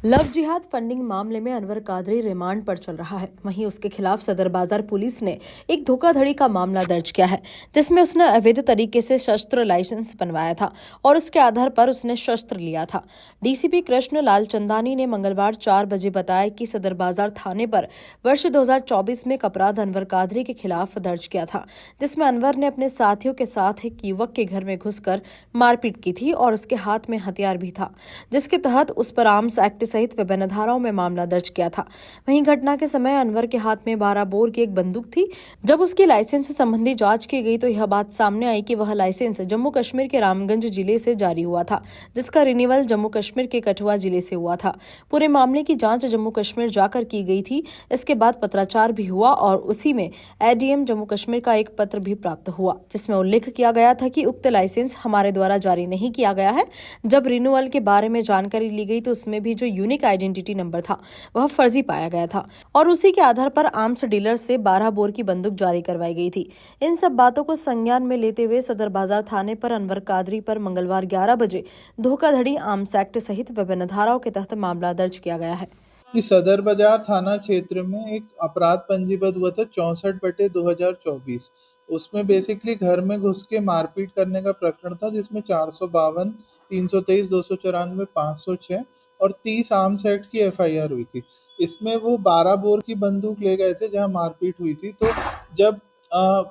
Love जिहाद funding मामले में अनवर कादरी रिमांड पर चल रहा है। वहीं उसके खिलाफ सदर बाजार पुलिस ने एक धोखाधड़ी का मामला दर्ज किया है, जिसमें उसने अवैध तरीके से शस्त्र लाइसेंस बनवाया था और उसके आधार पर उसने शस्त्र लिया था। डीसीपी कृष्ण लाल चंदानी ने मंगलवार 4 बजे बताया कि सदर बाजार थाने पर वर्ष 2024 में एक अपराध अनवर कादरी के खिलाफ दर्ज किया था, जिसमें अनवर ने अपने साथियों के साथ एक युवक के घर में घुसकर मारपीट की थी और उसके हाथ में हथियार भी था, जिसके तहत उस पर आर्म्स एक्ट सहित विभिन्न धाराओं में मामला दर्ज किया था। वहीं घटना के समय अनवर के हाथ में 12 बोर की एक बंदूक थी। जब उसकी लाइसेंस से संबंधी जांच की गई तो यह बात सामने आई कि वह लाइसेंस जम्मू कश्मीर के रामगंज जिले से जारी हुआ था, जिसका रिन्यूअल जम्मू कश्मीर के कठुआ जिले से हुआ था। पूरे मामले की जांच जम्मू कश्मीर जाकर की गई थी। इसके बाद पत्राचार भी हुआ और उसी में एडीएम जम्मू कश्मीर का एक पत्र भी प्राप्त हुआ, जिसमें उल्लेख किया गया था कि उक्त लाइसेंस हमारे द्वारा जारी नहीं किया गया है। जब रिन्यूअल के बारे में जानकारी ली गई तो उसमें भी जो यूनिक आइडेंटिटी नंबर था वह फर्जी पाया गया था और उसी के आधार पर आर्म्स डीलर से 12 बोर की बंदूक जारी करवाई गई थी। इन सब बातों को संज्ञान में लेते हुए सदर बाजार थाने पर अनवर कादरी पर मंगलवार 11 बजे धोखाधड़ी आर्म्स एक्ट सहित विभिन्न धाराओं के तहत मामला दर्ज किया गया है। इस सदर बाजार थाना क्षेत्र में एक अपराध पंजीबद्ध हुआ था 64/2024। उसमें बेसिकली घर में घुस के मारपीट करने का प्रकरण था, जिसमें 452, 323, 294, 506 और 30 आर्म्स एक्ट की एफआईआर हुई थी। इसमें वो 12 बोर की बंदूक ले गए थे जहां मारपीट हुई थी। तो जब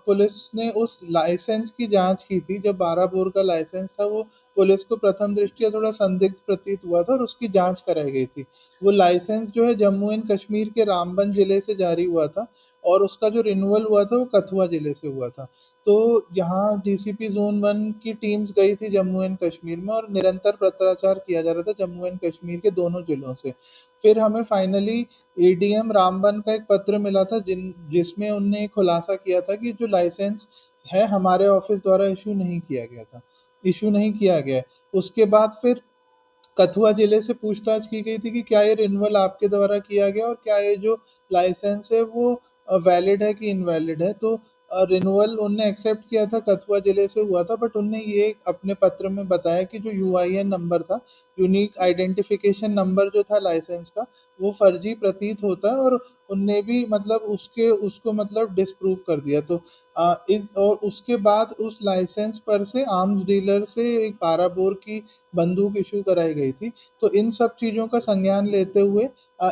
पुलिस ने उस लाइसेंस की जांच की थी, जब 12 बोर का लाइसेंस था, वो पुलिस को प्रथम दृष्टया थोड़ा संदिग्ध प्रतीत हुआ था और उसकी जांच कराई गई थी। वो लाइसेंस जो है जम्मू एंड कश्मीर के रामबन जिले से जारी हुआ था और उसका जो रिन्यूअल हुआ था वो कथुआ जिले से हुआ था। तो यहाँ डीसीपी जोन 1 की टीम्स गई थी जम्मू एंड कश्मीर में और निरंतर पत्राचार किया जा रहा था जम्मू एंड कश्मीर के दोनों जिलों से। फिर हमें फाइनली एडीएम रामबन का एक पत्र मिला था जिसमें उनने खुलासा किया था कि जो लाइसेंस है हमारे ऑफिस द्वारा इशू नहीं किया गया। उसके बाद फिर कथुआ जिले से पूछताछ की गई थी कि क्या ये रिन्यूअल आपके द्वारा किया गया और क्या ये जो लाइसेंस है वो वैलिड है कि इनवैलिड है। तो रिन्यूअल उनने एक्सेप्ट किया था, कथुआ जिले से हुआ था, बट उनने ये अपने पत्र में बताया कि जो यूआईएन नंबर था, यूनिक आइडेंटिफिकेशन नंबर जो था लाइसेंस का, वो फर्जी प्रतीत होता है और उनने भी मतलब उसको मतलब डिसप्रूव कर दिया। तो और उसके बाद उस लाइसेंस पर से आर्म्स डीलर से एक 12 बोर की बंदूक इशू कराई गई थी। तो इन सब चीज़ों का संज्ञान लेते हुए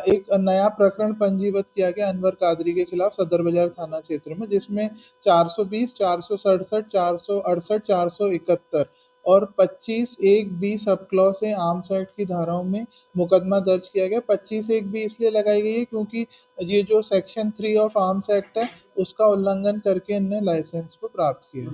एक नया प्रकरण पंजीबद्ध किया गया अनवर कादरी के खिलाफ सदर बाजार थाना क्षेत्र में, जिसमें 420, 467, 468, 471 और 25(1)(b) सब क्लॉज है आर्म्स एक्ट की धाराओं में मुकदमा दर्ज किया गया। 25(1)(b) इसलिए लगाई गई है क्योंकि ये जो सेक्शन 3 ऑफ आर्म्स एक्ट है उसका उल्लंघन करके इनने लाइसेंस को प्राप्त किया।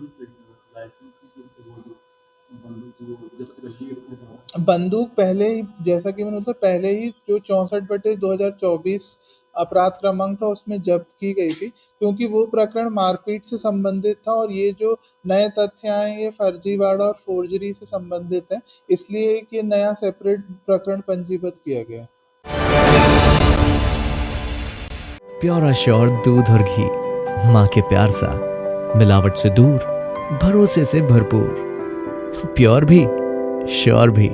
बंदूक पहले ही, जैसा कि मैंने बताया, पहले ही जो 64/2024 अपराध क्रमांक था उसमें जब्त की गई थी, क्योंकि वो प्रकरण मारपीट से संबंधित था और ये जो नए तथ्य आए ये फर्जीवाड़ा और फोर्जरी से संबंधित है, इसलिए एक ये नया सेपरेट प्रकरण पंजीबद्ध किया गया। प्योर श्योर दूध और घी, माँ के प्यार सा, मिलावट से दूर, भरोसे से भरपूर, प्योर भी श्योर भी।